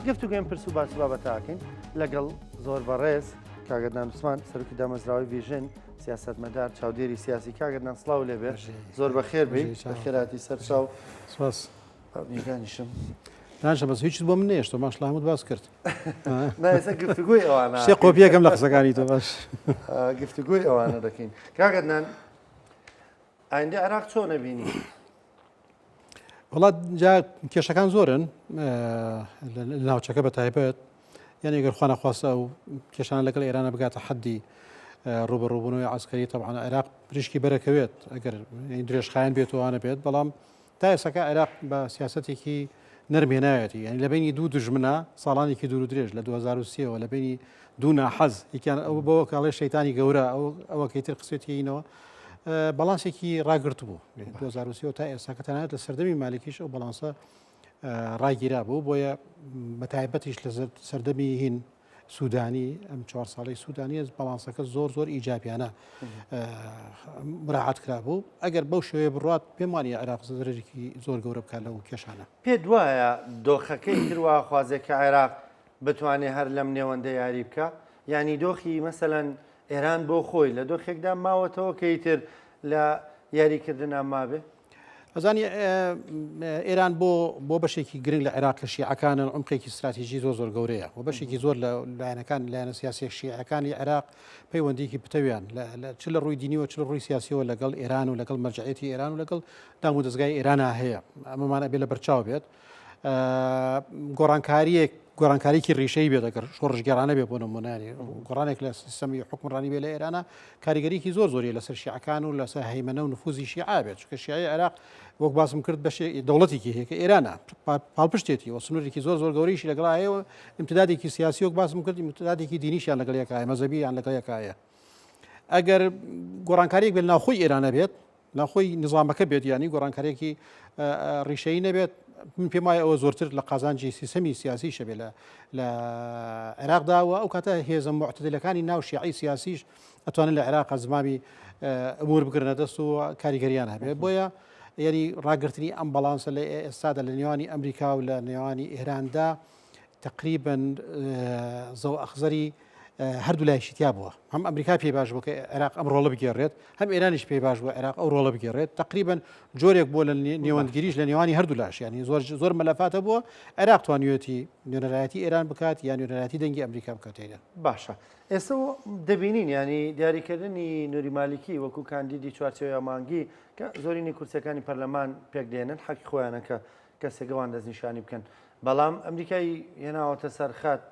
گفتوگوین پرس و باس بابەتاکەین لەگەڵ زۆر بەڕێز کاگەدنان عوسمان سەرۆکی دامەزراوەی ڤیژن سیاسەتمەدار چاودێری سیاسی کاگەدنان سڵاو لێبێ زۆر بەخێر بێ بە خێراتی سەرچاو سپاس نیگانیشم ناشە بەس هیچ بۆ من نێشتۆ ماش لامت باس کرد نایسە گفتوگوی ئەوانە شتێ قۆپیەکەم لە قسەکانی تۆ باش گفتوگوی ئەوانە دەکەین کاگەدنان ئایندە عێراق چۆن نەبینی وڵات جا کێشەکان زۆرن لە ناوچەکە بە تایبەت یعنی ئەگەر خوا نەخواستە ئەو کێشانە لەگەڵ ئێرانە بگاتە حەدی ڕوبەڕووبوونەوەی عەسکەری تەبعاً عێراق پرشکی بەرەکەوێت ئەگەر درێژخایەن بێت وانە بێت بەڵام تا ئێساکە عێراق بە سیاسەتێکی نەرمێنایەتی یعنی لە بینی دوو دژمنە ساڵانێکی دوور و درێژ لە 2023ەوە لە بینی دوو ناحەز یەکیان ئەو بەوە کاڵێ شەیتانی گەورە ئەوەکەی تر قسێتینەوە بەڵانسێکی ڕاگررت بوو 2023 تا ئێساکە تەنانەت لە سەردەمی مالکیش ئەو بەڵانسە ڕاگیرا بوو بۆیە بەتایبەتیش لە سەردەمی هین سوودانی ئەم 4 ساڵی سوودانی بەڵانسەکە زۆر ئیجابیانە مراعات کرا بوو ئەگەر بەو شێوەیە بڕات پێم وانە عێراق زەرێکی زۆر گەورە بکات لەو کێشانە پێت وایە دۆخەکەی تروا خوازێکە عێراق بتوانێت هەر لەم نێوەندە یاری بکە ینی دۆخی مەسەلەن ئێران بۆ خۆی لە دۆخێکدا ماوەتەوە کەیتر لە یاریکردنا مابێ ئەزانی ئێران بۆ بەشێکی گرنگ لە عێراق شیعەکانن عمقێکی استراتیژی زۆر گەورەیە و بەشێکی زۆر لە لایەنەکان لایەنە سیاسی شیعەکانی عێراق پەیوەندیکی پتەویان چ لە ڕووی دینیەوە چ لە ڕووی سیاسیەوە لەگەڵ ئێران و لەگەڵ مەرجعیەتی ئێران و لەگەڵ دام و دەستگای ئێرانە هەیە ئەمەمانە بێ لە بەرچاو بێت گۆڕانکاریکی ڕیشەی بێت ئەگەر شۆڕژگەرانە بێ بۆ نمونانی گۆڕانێک لە سیستەمی حکومڕانی بێ لە ئێرانە کاریگەریکی زۆریە لەسەر شیعەکان و لەسەر هەیمەنە و نفوزی شیعە بێت چونکە شیعی عێراق وەک باسم کرد بەشێ دەوڵەتێکی هەیە کە ئێرانە پاڵپشتێتی و سنوورێکی زۆر گەورەیشی لەگەڵ هەیە امتدادێکی سیاسی وەک باسم کرد امتدادێکی دینیشیان لەگەڵ یەکایە مەزەبییان لەگەڵ یەکایە ئەگەر گۆڕانکاریەک بێت ناوخۆی ئێرانە بێت ناوخۆی نظامەکە بێت ینی گۆڕانکاریەکی ڕیشەی نەبێت من پێم وایە ئەوە زۆرتر لە قازانجی سیستەمی سیاسی شەبێ لە عێراقداوە ئەو کاتە هێزە معتەدلەکانی ناو شیعی سیاسیش ئەتوانن لە عێراق زمامی ئەمور بگرنە دەست و کاریگەریان هەبێت بۆیە یعنی ڕاگررتنی ئەم بەڵانسە لە ئێستادا لە نێوانی ئەمریکا و لە نێوانی ئێراندا تقریبن زەو ئەخزەری هەردوو لایشتیا بووە هەم ئەمریکا پێی باش بوو کە عێراق ئەم ڕۆڵە بگێڕێت هەم ئێرانیش پێی باش بوو عێراق ئەو ڕۆڵە بگێڕێت تقریبن جۆرێک بۆ لە نێوەندگیریش لە نێوانی هەردوو لاش ینی زۆر مەلەفاتە بووە عێراق توانیوێتی نوێنەرایەتی ئێران بکات یان نوێنەرایەتی دەنگی ئەمریکا بکاتێنە باشە ئێستا دەبینین ینی دیاریکردنی نوری مالیکی وەکو کاندیدی چوارچێوە مانگی کە زۆرینی کورسەکانی پەرلەمان پێک دێنن حەقی خۆیانەکە کەسێکەوان دەستنیشانی بکەن بەڵام ئەمریکای هێناوەتە سەرخات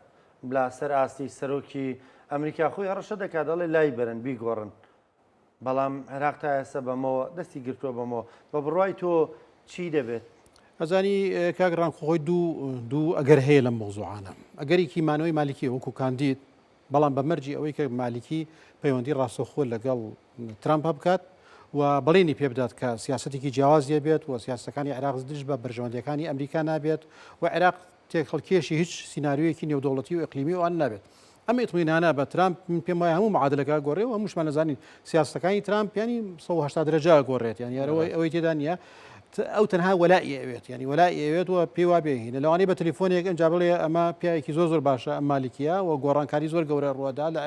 بلا سەر ئاستی سەرۆکی ئەمریکا خۆی هەڕەشە دەکات دەڵێ لای بەرن بیگۆڕن بەڵام عێراق تا ئێستا بەمەوە دەستی گرتووە بەمەوە بە بڕوای تۆ چی دەبێت ئەزانی کاگڕان خۆی دوو ئەگەر هەیە لەم مۆزوعانە ئەگەریکی مانەوەی مالیکی وەکو کاندید بەڵام بە مەرجی ئەوەی کە مالیکی پەیوەندی ڕاستەوخۆ لەگەڵ ترامپ بکات و بەڵێنی پێ بدات کە سیاسەتێکی جیاوازیە بێت و سیاسەکانی عێراق دژ بە بەرژەوەندەکانی ئەمریکا نابێت و عێراق تێکەڵکێشی هیچ سینناریویەکی نێودوڵەتی و ئەقلیمی وان نابێت ئەمە ئیطمینانە بە ترامپ من پێم وایە هەموو معادلەکە گۆڕێ و هەمووشمان نەزانین سیاسەکانی ترامپ ینی 180 درەجا گۆڕێت یانی ئەوەی تێدا نیە ئەو تەنها وەلای ئەوێت ینی وەلای ئەوێت و پێی وا بێهینە لەوانەیە بە تەلیفۆنێک ئەنج بڵێ ئەمە پیاوێکی زۆر باشە ئەم مالیکیە و گۆڕانکاری زۆر گەورە ڕووەدا لە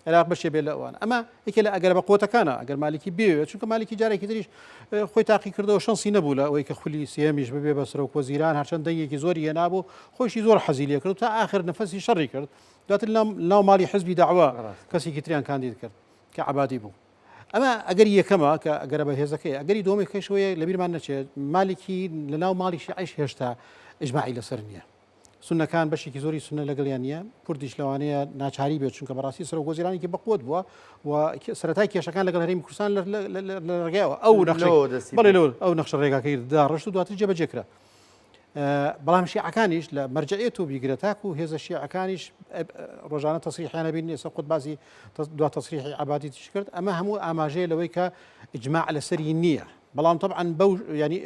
عێراق بەشێ بێت لە ئەوان ئەمە یەکێ لە ئەگەر بە قوتەکانە ئەگەر مالیکی بێوێت چونکە مالیکی جارێکی تریش خۆی تاقی کردەوە شەنسی نەبوو لە ئەوەی کە خولی سێمیش ببێ بە سەرۆک وەزیران هەرچەند دەنگێکی زۆری هێنابوو خۆشی زۆر حەزی لێ کرد تا ئاخر نەفەسی شەڕی کرد دواتر ناو مالی حزبی داعوا کەسێکی تریان کاندید کرد کە عەبادی بوو ئەمە ئەگەری یەکەمە کە ئەگەرە بە هێزەکەی ئەگەری دۆمی کەشەوەیە لەبیرمان نەچێت مالکی لە ناو ماڵی شیعیش هێشتا ئیجماعی لەسەر نییە سونەکان بەشێکی زۆری سونە لەگەڵیان نییە کوردیش لەوانەیە ناچاری بێت چونکە بەڕاستی سەرۆک وەزیرانێکی بەقوت بووە و سەرەتای کێشەکان لەگەڵ هەرێمی کوردستان لە ڕێگایەوە ئەو نەخشە ڕێگاکەی داڕشت و دواتر جێبەجێکرا بەڵام شیعەکانیش لە مەرجعیەت و بیگرە تاکو و هێزە شیعەکانیش ڕۆژانە تەسریحیانە بین ئێستا قوت باسی دو تەسریحی عەبادی تیش کرد ئەمە هەموو ئاماژەیە لەوەی کە ئیجماع لەسەری نییە بەڵام طبعا بەو ینی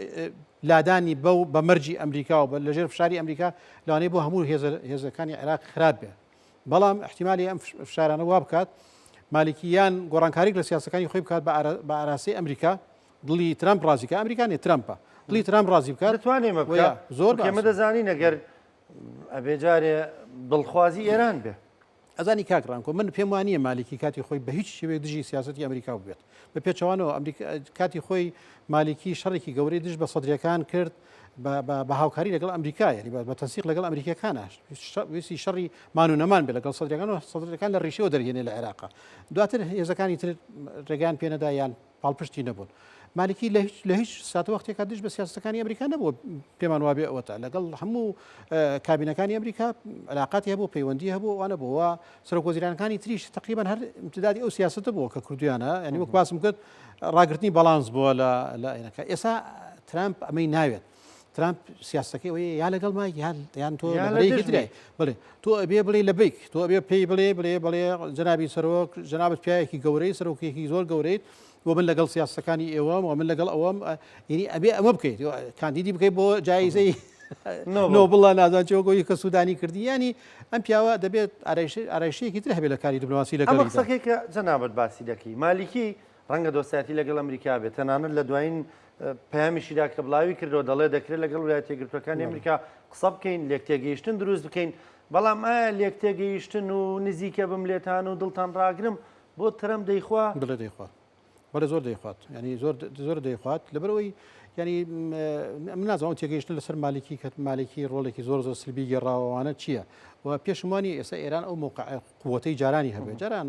لادانی بە مەرجی ئەمریکا و لەژێر فشاری ئەمریکا لەوانەیە بۆ هەموو هێزەکانی عێراق خراپ بێ بەڵام احتیمالی ئەم فشارانە وا بکات مالیکیان گۆڕانکاریک لە سیاسەکانی خۆی بکات بە ئاراسی ئەمریکا دڵی ترامپ ڕازیکە ئەمریکا نێ ترامپە دڵی ترامپ ڕازی بکات دەتوانێ مە بکات زۆر ئێمە دەزانین ئەگەر ئەبێ جارێ دڵخوازی ئێران بێ. ئەزانی کاکڕانکۆ من پێم وانە مالیکی کاتی خۆی بە هیچ شێوەیە دژی سیاستی ئەمریکا بێت بە پێچەوانەوە کاتی خۆی مالیکی شەڕێکی گەورەی دژ بە سەدرەکان کرد بە هاوکاری لەگەڵ ئەمریکا یعنی بە تەنسیق لەگەڵ ئەمریکەکاناش ویستی شەڕی مان و نەمان بێت لەگەڵ سەدرەکان لە ڕیشەوە دەرهێنێ لە عێراقا دواتر هێزەکانی تر ڕێگان پێنەدا یان پاڵپشتی نەبوون. مالیکی لە هیچ ساتە وەختێکا دژ بە سیاستەکانی ئەمریکا نەبووە پێمان وابێ ئەوەتە لەگەڵ هەموو کابینەکانی ئەمریکا علااقاتی هەبوو پەیوەندی هەبوو وانە بووە سەرۆکوەزیرانەکانی تریش تقریبان هەر امتدادی ئەو سیاستە بووە کە کردویانە ینی وەک باسم کرد ڕاگررتنی بەڵانس بووە لە عێنەکە ئێستا ترامپ ئەمەی ناوێت ترامپ سیاستەکەی ئەوەیە یا لەگەڵ مای یان تۆ درای بڵێ تۆ ئەبێ بڵێ لە بیک تۆ ئەبێ پێی بڵێ جنابی سەرۆک جنابەت پیاەکی گەورەی سەرۆکێکی زۆر گەورەیت و من لەگەڵ سیاسەکانی ئێوەم و من لەگەڵ ئەوەم ینی ئەبێ ئەمە بکەیت کاندیدی بکەیت بۆ جایزەی نۆبڵە نازان چۆگۆی کە سوودانی کردی ینی ئەم پیاوە دەبێت ئارایشەیەکی تر هەبێت لە کاری دیپلۆماسی لەگەڵ قسەکەی کە جەنابەت باسی دەکەی مالیکی ڕەنگە دۆسیاتی لەگەڵ ئەمریکا بێت تەنانەت لە دوایین پەیامیشیدا کە بڵاوی کردەوە دەڵێ دەکرێت لەگەڵ ویلایەتە یەکگرتووەکانی ئەمریکا قسە بکەین لێکتێگەیشتن دروست بکەین بەڵام ئایا لێکتێگەیشتن و نزیکە بم لێتان و دڵتان ڕاگرم بۆ ترەم دەیخوا بڵێ دەیخوات بەڵێ زۆر دەیخوات ینی زۆر دەیخوات لەبەرەوەی ینی من نازانم تێگەیشتن لەسەر مالکی کە مالکی ڕۆڵێکی زۆر سلبی گێڕاوانە چییە و پێشمانی ئێستا ئێران ئەو موقع قووەتەی جارانی هەبێت جاران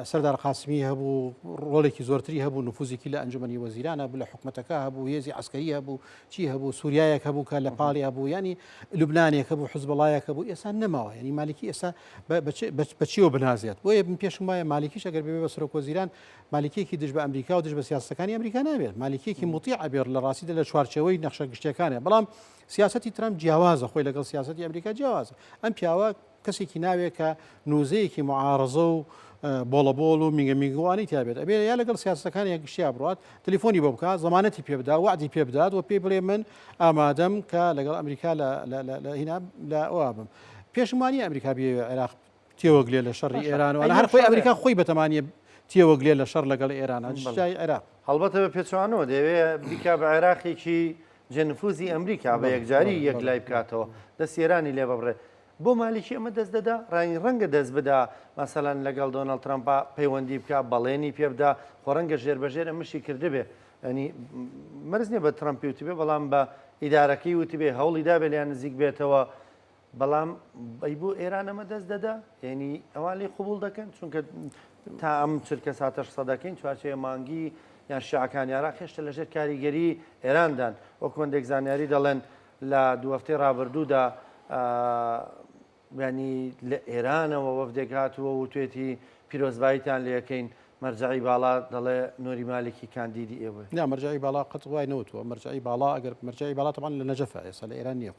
سەردار قاسمی هەبوو ڕۆڵێکی زۆرتری هەبوو نفوزێکی لە ئەنجومەنی وەزیرانە بوو لە حکومەتەکە هەبوو هێزی عسکەری هەبوو چی هەبوو سووریایەک هەبوو کە لە پاڵی هەبوو ینی لوبنانێک هەبوو حزبەڵایەک هەبوو ئێستا نەماوە ینی مالکی ئێستا بەچیەوە بنازێت بۆیە من پێشم وایە مالکیش ئەگەر بێ بە سەرۆک وەزیران مالکیەکی دژ بە ئەمریکا و دژ بە سیاستەکانی ئەمریکا نابێت مالکیەکی مطیع بێت لە ڕاستیدا لە چوارچەوەی نەخشە گشتیەکانە بەڵام سیاستی ترامپ جیاوازە خۆی لەگەڵ سیاستی ئەمریکا جیاوازە ئەم پیاوە کەسێکی ناوێت کە نووزەیەکی معارەزە و بۆڵەبۆڵ و میگەوانی تابێت ئەبێ یا لەگەڵ سیاستەکانی یەکشتیا بڕات تەلیفۆنی بۆ بکات زمانەتی پێ بدا وعدی پێ بدات و پێ بڵێ من ئامادەم کە لەگەڵ ئەمریکا هینا لە ئەوە بم پێشمانی ئەمریکا بێ عێراق تێوەگلێ لە شەڕی ئێرانەوە هەر خۆی ئەمریکا خۆی بەتەمانیە تێوەگلێ لە شەڕ لەگەڵ ئێرانە جای عێراق هەڵبەتە بە پێچوانەوە دەوێت بیکا بە عێراقێکی جەنفوزی ئەمریکا بە یەکجاری یەک لای بکاتەوە دەست ئێرانی لێ ببڕێ بۆ مالیکی ئەمە دەست دەدا ڕەنگە دەست بدا مەسەلەن لەگەڵ دۆناڵد ترامپا پەیوەندی بکە بەڵێنی پێ بدا خۆ ڕەنگە ژێربەژێر ئەمەشی کردبێ ئەنی مەرز نییە بە ترامپی وتیبێ بەڵام بە ئیدارەکەی وتیبێ هەوڵی دابێ لیان نزیک بێتەوە بەڵام ئەی بۆ ئێران ئەمە دەست دەدا یعنی ئەوان لێ قوبوڵ دەکەن چونکە تا ئەم چرکە ساتە سەدەکەین چوارچێ مانگی یان شیعەکانی عێراق هێشتا لەژێر کاریگەری ئێراندان وەکوەندێک زانیاری دەڵێن لە دوو هەفتەی ڕابردوودا ینی لە ئێرانەوە وەفدێک هاتووە و توێتی پیرۆزباییتان لەکەین مەرجعی باڵا دەڵێ نۆری مالێکی کاندیدی ئێوە نا مەرجعی باڵا قەت وای نەوتوە مەرجعی باڵا ئەگەر مەرجعی باڵا تەمان لە نەجەفە ئێستا لە ئێران نییە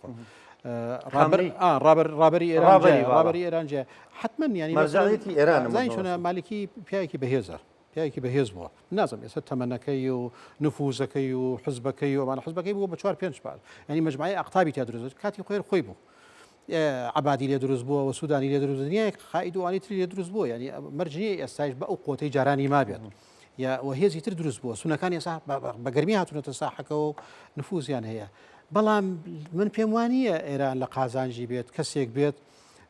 ڕابەری ئێرانجێ حتمما ینی مەرجعیەتی ئێران زانی چۆنە مالکی پیاوێکی بەهێزە پیاوێکی بەهێز بووە نازم ئێستا تەمەنەکەی و نفوزەکەی و حزبەکەی و ئەمانە حزبەکەی بووە بە 4-5 پار ینی مەجموعەی ئەقتابی تیا دروست کاتی خۆی بوو عبادی لێ دروست بووە و سوودانی لێ دروست نییە خائیدوانی تری لێ دروست بووە ینی مەرجنیە ئێستاش بە ئەو قۆتەی جارانی ما بێت یا هێزی تر دروست بووە سونەکانی ئێستا بە گەرمی هاتوونەتە ساحەکەەوە و نفوزیان هەیە بەڵام من پێم وانییە ئێران لە قازانجی بێت کەسێک بێت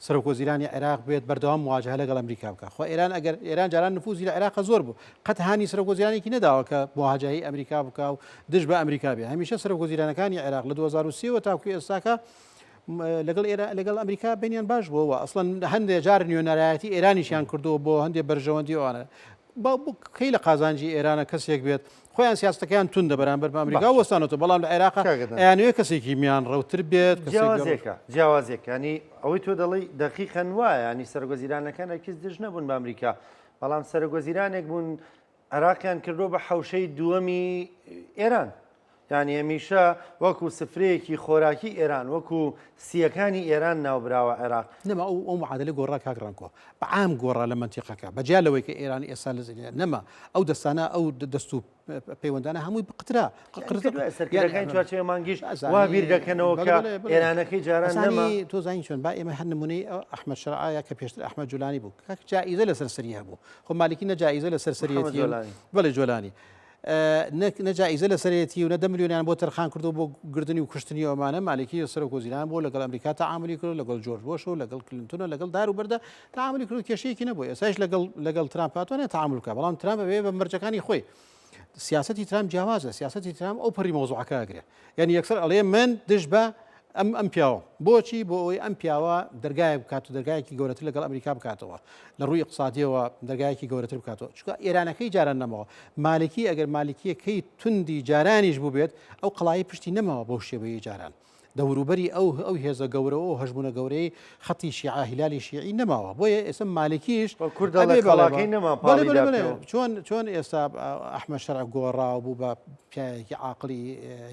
سەرۆکوەزیرانی عێراق بێت بەردەوام مواجهە لەگەڵ ئەمریکا بکە خۆ ئێران ئەگەر ئێران جاران نفوزی لە عێراق زۆر بوو قەت هانی سەرۆکوەزیرانێکی نەداوە کە مواجهەی ئەمریکا بکە و دژ بە ئەمریکا بێ هەمیشە سەرۆکوەزیرانەکانی عێراق لە 2023 تاکو ئێستاکە لەگەڵ ئەمریکا بینیان باش بووەوە ئەسڵەن هەندێک جار نوێنەرایەتی ئێرانیشیان کردووە بۆ هەندێک بەرژەوەندی ئەوانە کەی لە قازانجی ئێرانە کەسێک بێت خۆیان سیاستەکەیان توندە بەرامبەر بە ئەمریکا وەستانەوە بەڵام لە عێراق ئەیانوێ کەسێکی میان ڕەوتر بێت جیاوازێک ینی ئەوەی تۆ دەڵی دەقیقەن وایە ینی سەرۆکوەزیرانەکان هەرگیز دژ نەبوون بە ئەمریکا بەڵام سەرۆکوەزیرانێک بوون عێراقیان کردو بە حەوشەی دووەمی ئێران ینی هەمیشە وەکو سفرەیەکی خۆراکی ئێران وەکو سیەکانی ئێران ناوبراوە عێراق نەما ئەو معادلە گۆڕا کاگڕانکۆ بەعام گۆڕا لە منتیقەکە بەجیالەوەی کە ئێران ئێستا لە زینە نەما ئەو دەستانە ئەو دەست و پەیوەندانە هەمووی بقترا سەرکردەکانی چوارچێوە مانگیش وا بیر دەکەنەوە کە ئێرانەکەی جاران نەما تۆ زانی چۆن با ئێمە هەر نمونەی ئەحمەد شەرعایە کە پێشتر ئەحمەد جولانی بوو جائزە لە سەرسەری هەبوو خۆ مالکی نەجائزە لە سەرسەریەتی بەڵێ جۆلانی نەجائیزە لە سەرەتی و نە 10 ملیۆنیان بۆ تەرخان کردو بۆ گردنی و کوشتنی ئەومانە مالکی سەرۆک وەزیران بۆ لەگەڵ ئەمریکا تەعاملی کرد لەگەڵ جۆرج بۆش و لەگەڵ کلینتۆن لەگەڵ داروبەردە تەعاملی کرد کێشەیەکی نەبووە ئێستاش لەگەڵ ترامپ هاتوانە تەعامل بکات بەڵام ترامپ بێ بە مەرجەکانی خۆی سیاسەتی ترامپ جیاوازە سیاسەتی ترامپ ئەو پەڕی مۆزوعەکە ئەگرێ یعنی یەکسەر ئەڵێ من دژ بە ئەم پیاوە بۆچی بۆ ئەوەی ئەم پیاوە دەرگایە بکات و دەرگایەکی گەورەتر لەگەڵ ئەمریکا بکاتەوە لە ڕووی اقتصادیەوە دەرگایەکی گەورەتر بکاتەوە چونکە ئێرانەکەی جاران نەمەوە مالکی ئەگەر مالکیەکەی توندی جارانیش بوو بێت ئەو قڵایی پشتی نەماوە بەو شێوەیە جاران دەوروبەری ئەو هێزە گەورەوە و هەژبوونە گەورەی خەتی شیعە هیلالی شیعی نەماوە بۆیە ئێستا مالکیش چۆن ئێستا ئەحمەد شەرع گۆڕاو بوو بە پیاوێکی عاقلی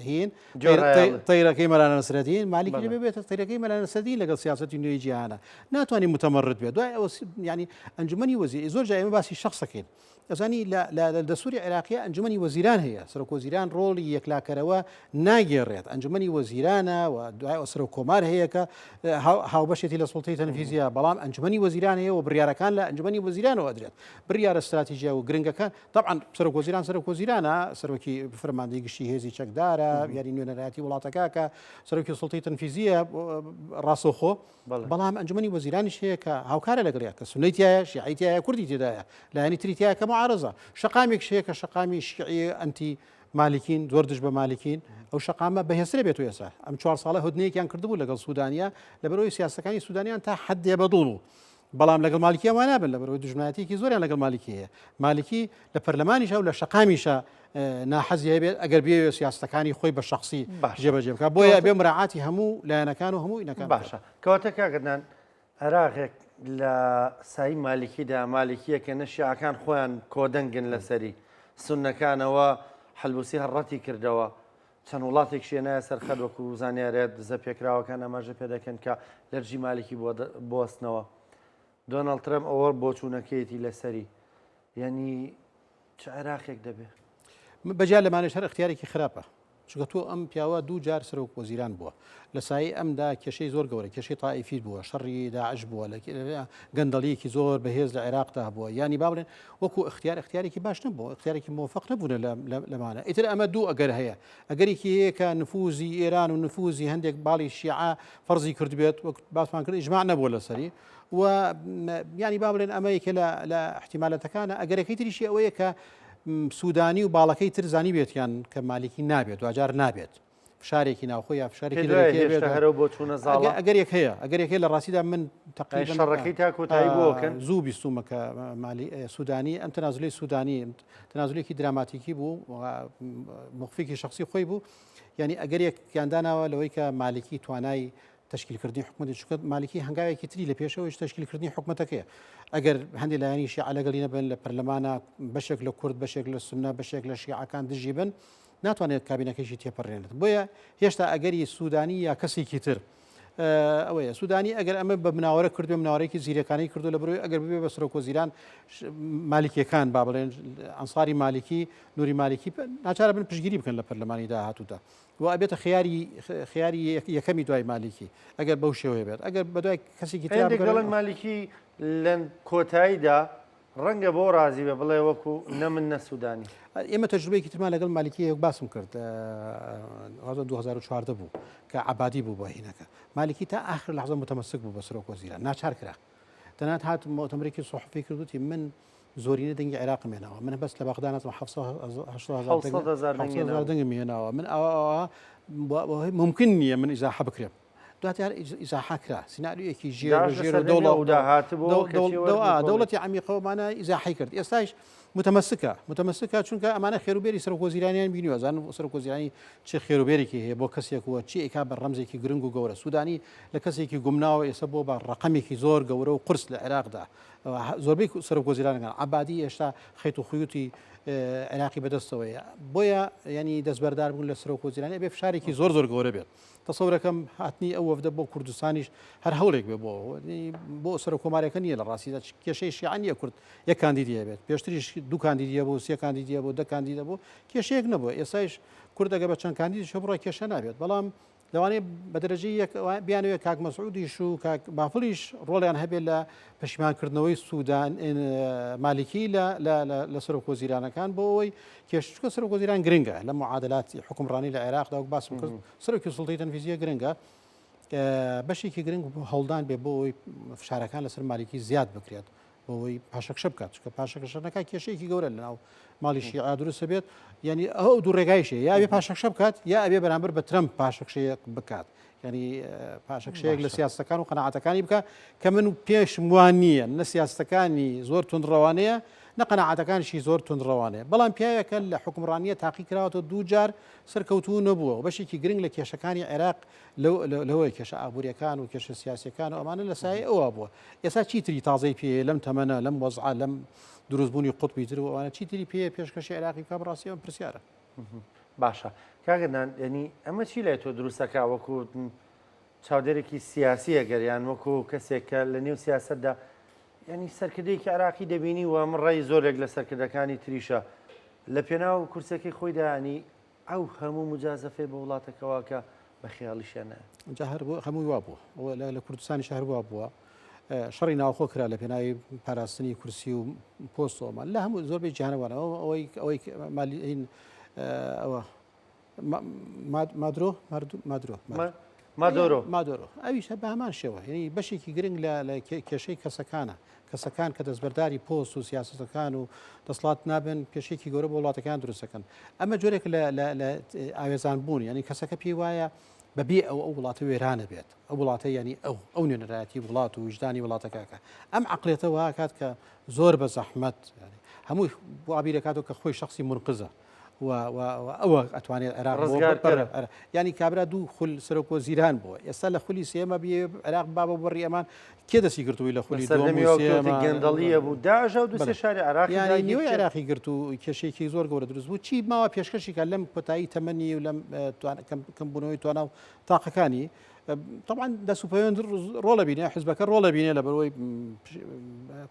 هین تەیرەکەی مەلانە نەسرەدین مالکی لەبێ بێتە تەیرەکەی مەلانە نەسرەدین لەگەڵ سیاسەتی نوێی جیهانە ناتوانانی متەمەڕد بێت دوای ئەوە ینی ئەنجومەنی وەزیر زۆر جای ئێمە باسی شەخصەکەین ئەزانی لە دەسووری عێراقیە ئەنجومەنی وەزیران هەیە سەرۆک وەزیران ڕۆڵی یەکلاکەرەوە ناگێڕێت ئەنجومەنی وەزیرانە و دوای سەرۆک کۆمار هەیە کە هاوبەشێتی لە سوڵتەی تەنفیزیە بەڵام ئەنجومەنی وەزیران هەیە و بڕیارەکان لە ئەنجومەنی وەزیرانەوە ئەدرێت بڕیارە استراتیژیا و گرنگەکان طبعا سەرۆک وەزیرانە سەرۆکی فەرماندەی گشتی هێزی چەکدارە یاری نوێنەرایەتی وڵاتەکە کە سەرۆکی سوڵتەی تەنفیزیە ڕاستەوخۆ بەڵام ئەنجومەنی وەزیرانیش هەیە کە هاوکارە لەگەڵیە کە سونەیتایە شیعیتایە کوردی تێدایە لایەنی تریتایە کە معارضە شەقامێک شەیە کە شەقامی شیعی ئەنتی مالکین زۆر دژ بە مالکین ئەو شەقامە بەهێزترە بێت و ئێستا ئەم 4 ساڵە هودنەیەکیان کردبوو لەگەڵ سوودانیا لەبەرەوەی سیاسەکانی سوودانیان تا حدێ بەدڵ و بەڵام لەگەڵ مالکیە وان نابن لەبەرەوەی دژمنایەتێکی زۆریان لەگەڵ مالکی هەیە مالکی لە پەرلەمانیشە و لە شەقامیشە ناحەزی هەبێت ئەگەر بێ سیاستەکانی خۆی بە شخصی جێبەجێ بکات بۆیە بێ مراعاتی هەموو لایەنەکان و هەموو ئینەکان باشە کەواتە کاگەدان عێراقێک لە سایی مالکیدا مالکیە کە نەشیعەکان خۆیان کۆدەنگن لەسەری سونەکانەوە حەلبوسی هەڕەتی کردەوە چەند وڵاتێک شوێنایە سەرخەد وەکو زانیارێت زە پێکراوەکان ئەماژە پێ دەکەن کە لەرژی مالکی بۆستنەوە دۆناڵد ترەمپ ئەوە بۆچوونەکەیەتی لەسەری یعنی چ عێراقێک دەبێت بەجیا لەمانش هەر اختیارێکی خراپە چونکە تۆ ئەم پیاوە دوو جار سەرۆک وەزیران بووە لە سایی ئەمدا کێشەی زۆر گەورە کێشەی تائیفی بووە شەڕی داعش بووە لە گەندەڵیەکی زۆر بەهێز لە عێراقدا بووە ینی با بڵێن وەکو اختیارێکی باش نەبووە اختیارێکی موفق نەبوون لەمانە ئیتر ئەمە دوو ئەگەر هەیە ئەگەرێکی هەیە کە نفوزی ئێران و نفوزی هەندێک باڵی شیعە فەرزی کردبێت وەک باسمان کرد ئیجماع نەبووە لەسەری و ینی با بڵێن ئەمە یەکێ لە احتیمالەتەکانە ئەگەرەکەی تریشی ئەوەیە کە سوودانی و باڵەکەی تر زانی بێتیان کە مالکی نابێت دوجار نابێت فشارێکی ناوخۆی یا فشارێکی هەرە بۆ چوونە زاڵە ئەگەر لە ڕاستیدا من تەقریبا شەڕەکەی تا کۆتایی بۆکەن زوو بیستومە کە سوودانی ئەم تەنازولی سوودانی تەنازولێکی دراماتیکی بوو موقفێکی شخصی خۆی بوو یعنی ئەگەر یەکیانداناوە لەوەی کە مالکی توانای تشکیلکردنی حکومەتی چونکە مالکی هەنگاوێکی تری لە پێشەوەش تشکیلکردنی حکومەتەکەیە ئەگەر هەندێک لایەنی شیعە لەگەڵی نەبن لە پەرلەمانە بەشێک لە کورد بەشێک لە سونە بەشێک لە شیعەکان دژی بن ناتوانێت کابینەکەیشی تێپەڕێنێت بۆیە هێشتا ئەگەری سوودانی یا کەسێکی تر ئەوەیە سوودانی ئەگەر ئەمە بە مناوەرە کردو مناوەڕێکی زیرەکانی کردو لە بەرەوەی ئەگەر ببێ بە سەرۆک وەزیران مالکیەکان با بڵێن ئەنساری مالکی نوری مالکی ناچارە بن پشتگیری بکەن لە پەرلەمانی داهاتوودا و ئەبێتە خیاری یەکەمی دوای مالکی ئەگەر بەو شێوەیە بێت ئەگەر بە دوای کەسێکی تر دەڵێن مالکی لە کۆتاییدا ڕەنگە بۆ ڕازی بە بڵێ وەکو نە من نە سوودانی ئێمە تەجروبەیەکی ترمان لەگەڵ مالکی باسم کرد 2014 بوو کە عبادی بوو بە هینەکە مالکی تا آخر لەحظە متەمەسک بوو بە سەرۆک وەزیران ناچار کرا تەنانەت هات مؤتەمەرێکی سۆحفی کردوتی من زۆرینە دەنگی عێراقم هێناوە من بەس لە بەغدا ناتوانم 700,000 دەنگم هێناوە من ئەوە ممکن نییە من ئیزاحە بکرێم دواتر ئیزاحە کرا سیناریۆیەکی ژێر دەوڵەتی عەمیقەوەمانە ئیزاحی کرد ئێستاش متەمەسکە چونکە ئەمانە خێروبێری سەرۆک وەزیرانیان بینیوە زانن سەرۆک وەزیرانی چه خێروبێرێکی هەیە بۆ کەسێکەوە چی ئێکا بە ڕەمزێکی گرنگ و گەورە سوودانی لە کەسێکی گومناوە ئێستا بۆ بە ڕقەمێکی زۆر گەورە و قرس لە عێراقدا زۆربەی سەرۆک وەزیرانەکان عەبادی ئێشتا خەیت و خویوتی عێراقی بەدەستەوەیە بۆیە ینی دەستبەردار بوون لە سەرۆک وەزیرانی بێ فشارێکی زۆر گەورە بێت تەسەورەکەم هاتنی ئەو وەفدە بۆ کوردستانیش هەر هەوڵێک بێ بۆ سەرۆک کۆمارەکە نییە لە ڕاستیدا کێشەی شیعە نییە کورد یەک کاندیدیە بێت پێشتریش دوو کاندیدیە بوو سێ کاندیدیە بوو دە کاندیدە بوو کێشەیەک نەبووە ئێستاش کورد ئەگە بە چەند کاندیدی شە بڕۆی کێشە نابێت بەڵام لەوانەیە بە دەرەجەی بیانوێت کاک مەسعودیش و کاک بافڵیش ڕۆڵیان هەبێت لە پەشیمانکردنەوەی سوودان مالیکی لە سەرۆکوەزیرانەکان بۆ ئەوەی کێشکە سەرۆکوەزیران گرنگە لە معادلاتی حکومڕانی لە عێراقدا و باسم کرد سەرۆکی سوڵتەی تەنفیزیە گرنگە بەشێکی گرنگ هەڵدان بێ بۆ ئەوەی فشارەکان لەسەر مالیکی زیاد بکرێت بۆ ئەوەی پاشەکشە بکات چکە پاشەکەشەکە کێشەیەکی گەورە لەناو ماڵی شیعە دروستە بێت ینی ئەو دوو ڕێگایشە یا ئەبێ پاشەکشە بکات یا ئەبێ بەرامبەر بە ترەمپ پاشەکشەیەک بکات ینی پاشەکشەیەک لە سیاستەکان و قەناعەتەکانی بکە کە من پێشم وان نییە نە سیاستەکانی زۆر تونندڕەوانەیە نە قەناعەتەکانشی زۆر تونندڕەوانەیە بەڵام پیاوێکە لە حکومڕانیە تاقی کراوەوە دوو جار سەرکەوتوو نەبووە و بەشێکی گرنگ لە کێشەکانی عێراق لەوەی کێشە ئابوووریەکان و کێشە سیاسەکان و ئەمانە لە سای ئەوە بووە ئێستا چیتری تازەی پێ لەم تەمەنە لەم وەزعە لەم دروستبوونی قوتبی تر و ئەوانە چیتری پێ پێشکەشی عێراقی بکە بەڕاستی ئەم پرسیارە باشە کاگەنان ینی ئەمە چی لای تۆ دروستەکە وەکو چاودێرێکی سیاسی ئەگەریان وەکو کەسێکە لە نێو سیاستدا ینی سەرکردەیەکی عراقی دەبینی و ئەم ڕێی زۆرێک لە سەرکردەکانی تریشە لە پێناو کورسەکەی خۆیدا ینی ئەو هەموو مجازەفێ بە وڵاتەکەەوە کە بە خیاڵیشانە جا هەمووی وا بووە لە کوردستانی شەهر وا بووە شەڕی ناوخۆ کرا لە پێناوی پاراستنی کورسی و پۆستۆمان لە هەموو زۆربەی جیهانەوانەوە ئەوەی مالی ئەوە مادۆرۆ ئەویش بە هەمان شێوە ینی بەشێکی گرنگ لە کێشەی کەسەکان کە دەستبەرداری پۆست و سیاستەکان و دەسڵات نابن کێشێکی گەورە بە وڵاتەکان دروستەکەن ئەمە جۆرێک لە ئاوێزان بوون ینی کەسەکە پێی وایە بەبێ ئەو وڵاتە وێرانە بێت ئەو وڵاتە ینی ئەو نوێنەرایەتی وڵات و وجدانی وڵاتەکەکە ئەم عقلێتەوە کات کە زۆر بە زەحمەت هەمووی بۆ ئابیرەکاتەوە کە خۆی شخصی منقزە ئەوە ئەتوانێت عێراق ینی کابرا دوو خول سەرۆکوەزیران بووە ئێستا لە خولی سێمە بێ عێراق بابە بەڕی ئەمان کێ دەستی گرتووی لە خولی گەندەڵیە بوو داژە و دوسێ شاری عراق ینی نیوەی عێراقی گرت و کێشێکی زۆر گەورە دروست بوو چی ماوە پێشکەشێکە لەم کۆتایی تەمەنی و لەم کەمبوونەوەی توانە و تاقەکانی طبعا دەسوپەیوەند ڕۆڵە بینێ حزبەکە ڕۆڵە بینێ لە بەرەوەی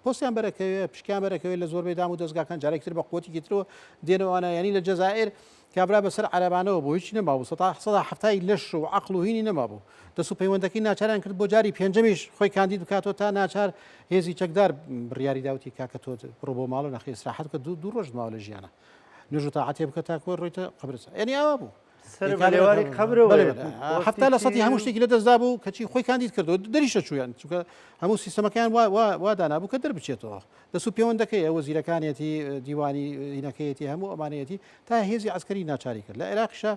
پۆستیان بەرەکەوێ پشکیان بەرەکەوێت لە زۆربەی دام و دەستگاکان جارێکتر بە قوتی ترەوە دێنەوەوانە ینی لە جەزائر کابرا بەسەر عەرەبانەوە بۆ هیچ نەمابوو سەدا هەفتای لەش و عەقڵ و هینی نەمابوو دەسوپەیوەندەکەی ناچاران کرد بۆ جاری پێنجەمیش خۆی کاندید بکاتەوە تا ناچار هێزی چەکدار بڕیاری داوتی کاکە تۆ بڕۆ بۆ ماڵ و نەخی ئیسراحەت کە دوو ڕۆژ ماوە لە ژیانە نوێژ و تاعەتێ بکە تاکوە ڕۆیتە قەبرستان ینی ئەوە بوو هەفتا لە سەتی هەموو شتێکی لە دەستدا بوو کەچی خۆی کاندید کردەوە دەریشە چویان چونکە هەموو سیستەمەکان وادانابوو کە دەربچێتەوە دەسو پەیوەندەکەی ئەوە وەزیرەکانێتی دیوانی هینەکەیەتی هەموو ئەمانەتی تا هێزی عسکەری ناچاری کرد لە عێراقیشە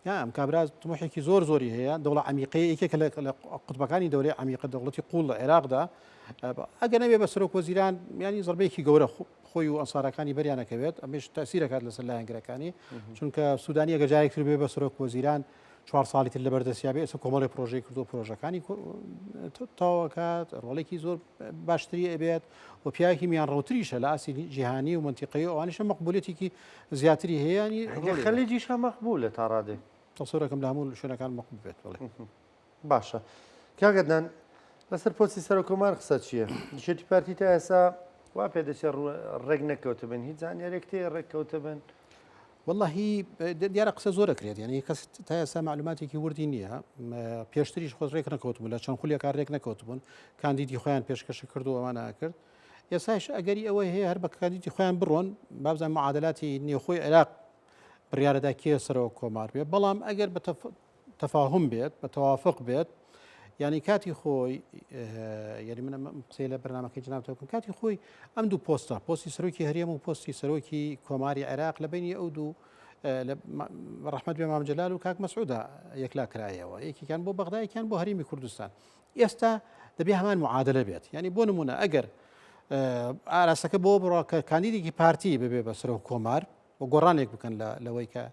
ئەم کابراز تموحێکی زۆری هەیە دەوڵە عمیقەیە یەکێک لە قوتبەکانی دەورەی عمیقە دەوڵەتی قوڵ لە عێراقدا ئەگەر نەبێ بە سەرۆکوەزیران ینی زەربەیەکی گەورە خۆی و ئەنسارەکانی بەریانەکەوێت ئەمەش تەسیرەکات لەسەر لایەنگرەکانی چونکە سوودانی ئەگە جارێکتر بێ بە سەرۆکوەزیران 4 ساڵی تر لە بەردەستیا بێ ئێستا کۆمەڵی پرۆژەی کردو پرۆژەکانی تەواوەکات ڕۆڵێکی زۆر باشتری ئەبێت و پیاوێکی میان ڕەوتریشە لە ئاسی جیهانی و منتیقەی ئەوانیشە مەقبولێتێکی زیاتری هەیە ینی خەلیجیشە مەقبولە تا ڕادێ تەسەورەکەم لە هەموو شوێنەکان مەقبول بێت بڵێ باشە کاگەدان لەسەر پۆستی سەرۆکۆمار قسە چییە؟ نیشێتی پارتی تا ئێستا وا پێ دەچێت ڕێک نەکەوتە بن هیچ زانیارێک تێ ڕێککەوتە بن واللهی دیارە قسە زۆر دەکرێت ینی کەس تا ئێستا معلوماتێکی وردی نییە پێشتریش خۆ ڕێک نەکەوتبوو لە چەند خولیەکان ڕێک نەکەوتبوون کاندیدی خۆیان پێشکەش کرد و ئەوان ناکرد ئێستاش ئەگەری ئەوەی هەیە هەر بە کاندیدی خۆیان بڕۆن بابزان معادلاتی نێوخۆی عێراق بڕیارەدا کێ سەرەوە کۆمار بێت بەڵام ئەگەر بە تەفاهم بێت بە تەوافق بێت ینی کاتی خۆی یعنی من قسەی لە بەرنامەکەی جنابتەوەکەم کاتی خۆی ئەم دوو پۆستە پۆستی سەرۆکی هەرێم و پۆستی سەرۆکی کۆماری عێراق لە بینی ئەو دوو ڕەحمەت بێ مام جەلال و کاک مەسعوودە یەکلا کرایەوە یەکێکیان بۆ بەغدا یەکیان بۆ هەرێمی کوردستان ئێستا دەبێ هەمان معادلە بێت ینی بۆ نمونە ئەگەر ئاراستەکە بۆ بڕۆ کە کاندیدێکی پارتی ببێ بە سەرۆک کۆمار و گۆڕانێک بکەن لەوەی کە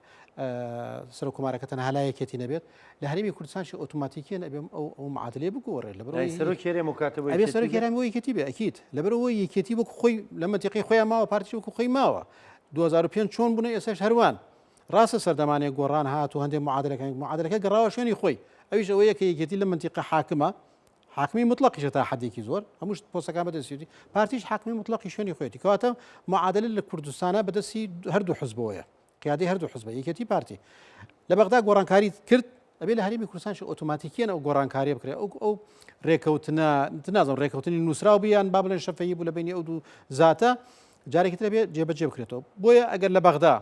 سەرۆک کۆمارەکە تەنها لایەکێتی نەبێت لە هەرێمی کوردستانشی ئۆتۆماتیکیان ئەبێ ئەو معادلێ بگۆڕێت لەبەرەوەی سەرۆک هەرێم و کاتەوە ئەبێ سەرۆک هەرێمی یەکێتی بێ ئەکید لەبەرەوەی یەکێتی وەکو خۆی لە مەنتیقی خۆیان ماوە پارتی وەکو خۆی ماوە 2005 چۆن بوون ئێستاش هەروان ڕاستە سەردەمانێک گۆڕان هات و هەندێک معادلەکە گەڕاوە شوێنی خۆی ئەویش ئەوەیە کە یەکێتی لە مەنتیقە حاکمە حاکمی مطلقیشە تا حدێکی زۆر هەمووش پۆستەکان بەدەستی پارتیش حاکمی مطلقی شوێنی خۆیەتی کەواتە معادلە لە کوردستانە بەدەستی هەردوو حزبەوەیە قیادەی هەردوو حزبە یەکێتی پارتی لە بەغدا گۆڕانکاری کرد ئەبێ لە هەرێمی کوردستانش ئۆتۆماتیکیان ئەو گۆڕانکاریە بکرێت ئەو ڕێکەوتنە نازم ڕێکەوتنی نووسراو بیان با بڵێن شەفەیی بوو لە بینی ئەو دوو زاتە جارێکی تر بێت جێبەجێ بکرێتەوە بۆیە ئەگەر لە بەغدا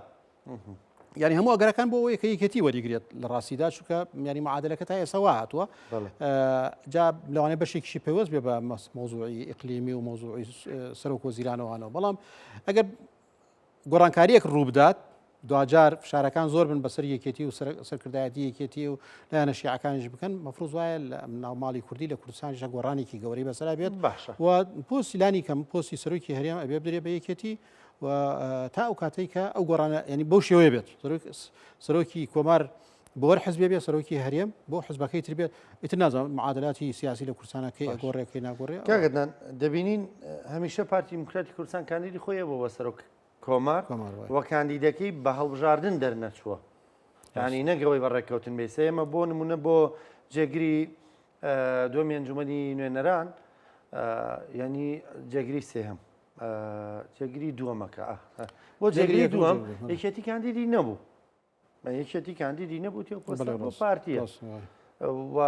ینی هەموو ئەگەرەکان بۆ یەکەتی وەریگرێت لە ڕاستیدا چونکە ینی معادلەکە تا ئێسەوا هاتووە جا لەوانەیە بەشێکیشی پەیوەست بێ بە مۆزوعی ئیقلیمی و مۆزوعی سەرۆک وەزیرانەوەوانەوە بەڵام ئەگەر گۆڕانکاریەک ڕوو بدات دوجار فشارەکان زۆر بن بەسەر یەکێتی و سەرکردایەتی یەکێتی و لایەنە شیعەکانیش بکەن مەفروض وایە لە ناوماڵی کوردی لە کوردستانیشە گۆڕانێکی گەورەی بەسەرا بێت و پۆستی لانی کەم پۆستی سەرۆکی هەرێم ئەبێ بدرێت بە یەکێتی و تا ئەو کاتەی کە ئەو گۆڕانە ینی بەو شێوەیە بێت سەرۆکی کۆمار بۆ حزبێ بێت سەرۆکی هەرێم بۆ حزبەکەی تر بێت ئیتر نازانم معادلاتی سیاسی لە کوردستانەکەی ئەگۆڕێکەکەی ناگۆڕێ کاگەدان دەبینین هەمیشە پارتی دیموکراتی کوردستان کاندیدی خۆیە بۆ بە سەرۆک کۆمار وە کاندیدەکەی بە هەڵبژاردن دەرنەچووە ینی نەگەوەی بەڕێککەوتن بێ سێمە بۆ نمونە بۆ جێگری دومی ئەنجومەنی نوێنەران ینی جێگری سێهم جێگری دووەمەکە بۆ جێگری دووەم یەکێتی کاندیدی نەبوو یەکێتی کاندیدی نەبوو تێ بۆ پارتیە و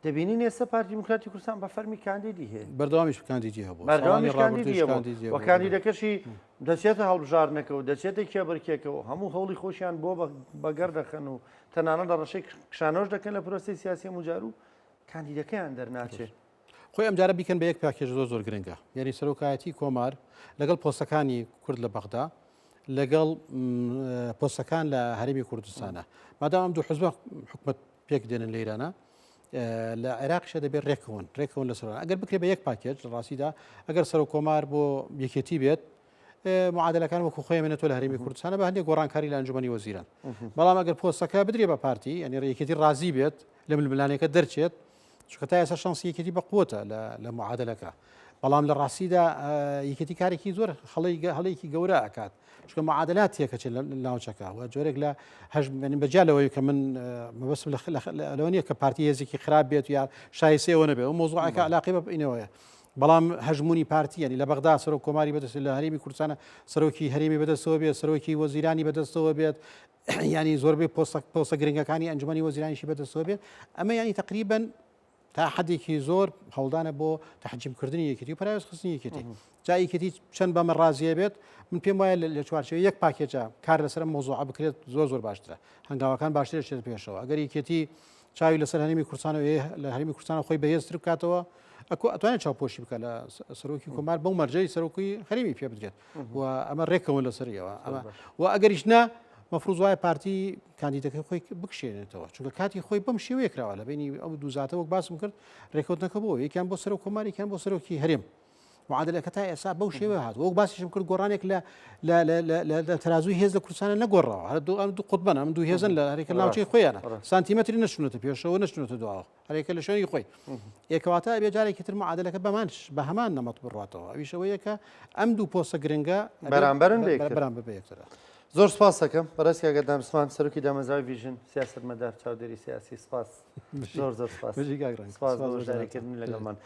دەبینین ئێستا پارتی دیموکراتی کوردستان بە فەرمی کاندیدی هەیە بەردەوامیش کاندیدی هەبوو بەردەوامیش کاندیدی هەبوو و کاندیدەکەشی دەچێتە هەڵبژاردنەکەەوە دەچێتە کێبڕکێکەوە هەموو هەوڵی خۆشیان بۆ بەگەر دەخەن و تەنانەت لە ڕەشەی کشانۆش دەکەن لە پرۆسی سیاسی مجار و کاندیدەکەیان دەرناچێت خۆی ئەمجارە بیکەن بە یەک پاکێژ زۆر گرنگە یعنی سەرۆکایەتی کۆمار لەگەڵ پۆستەکانی کورد لە بەغدا لەگەڵ پۆستەکان لە هەرێمی کوردستانە مادام ئەم دوو حزب حکومەت پێک دێنن لە ئێرانە لە عێراقیشە دەبێت ڕێکەوەن لە سەران ئەگەر بکرێت بە یەک پاکێج لە ڕاستیدا ئەگەر سەرۆک کۆمار بۆ یەکێتی بێت معادلەکان وەکو خۆیمێنێتەوە لە هەرێمی کوردستانە بە هەندێک گۆڕانکاری لە ئەنجومەنی وەزیران بەڵام ئەگەر پۆستەکە بدرێ بە پارتی ینی یەکێتی ڕازی بێت لە ململانەکە دەرچێت چونکە تا ئێستا شانسی یەکێتی بەقوتە لە معادلەکە بەڵام لە ڕاستیدا یەکێتی کارێکی زۆر هەڵەیەکی گەورە ئەکات چونکە معادلات تێکەچێت لە ناوچەکە و جۆرێک لە بەجالەوەی کە من مەبەستم لەوە نییە کە پارتی هێزێکی خراپ بێت یا شایستەوە نەبێت و مۆزوعەکە علاقی بە بینەوەیە بەڵام هەژمونی پارتی ینی لە بەغدا سەرۆک کۆماری بەدەست لە هەرێمی کوردستانە سەرۆکی هەرێمی بەدەستەوە بێت سەرۆکی وەزیرانی بەدەستەوە بێت ینی زۆربەی پۆستە گرنگەکانی ئەنجومەنی وەزیرانیشی بەدەستەوە بێت ئەمە ینی تقریباً تا حدێکی زۆر هەوڵدانە بۆ تەحجیمکردنی یەکێتی و پەراوێز خستنی یەکێتی جا یەکێتی چەند بەمە ڕازیە بێت من پێم وایە لە چوارچێوەی یەک پاکێجە کار لەسەر مۆزوعە بکرێت زۆر باشترە هەنگاوەکان باشتر چێت پێشەوە ئەگەر یەکێتی چاوی لەسەر هەرێمی کوردستانەوە لە هەرێمی کوردستانە خۆی بەهێزتر بکاتەوە ئەتوانێت چاوپۆشی بکە لە سەرۆکی کۆمار بەو مەرجەی سەرۆکی هەرێمی پێ بدرێت و ئەمە ڕێکەوە لەسەریەوە و ئەگەریش نا مەفروض وایە پارتی کاندیدەکەی خۆی بکشێنێتەوە چونکە کاتی خۆی بەم شێوەیە کراوە لە بینی ئەو دوو زاتە وەک باسم کرد ڕێکەوتنەکە بۆ یەکیان بۆ سەرۆک کۆمار یەکیان بۆ سەرۆکی هەرێم معادلەکە تا ئێستا بەو شێوەیە هات وەک باسیشم کرد گۆڕانێک لە تەرازوی هێز لە کوردستانە نەگۆڕەوە هەر دوو قوتبەن ئەم دوو هێزن لە هەرێکە ناوچەی خۆیانە سانتیمەتری نەچونەتە پێشەوە نەچونەتە دواوە هەرێکە لە شوێنی خۆی یەکەواتە بێ جارێکی تر معادلەکە بە هەمان نەمەت بڕاتەوە ئەویشەوەیە کە ئەم دوو پۆستە گرنگە بەرامبەرن بەرامبەر بە یەکترە زۆر سپاس دەکەم بەڕاستی ئەگەردام سومان سەرۆکی دامەزراوی ڤیژن سیاسەتمەدار چاودێری سیاسی سپاس زۆر سپاس سپاس بۆ وەشداریکردن لەگەڵمان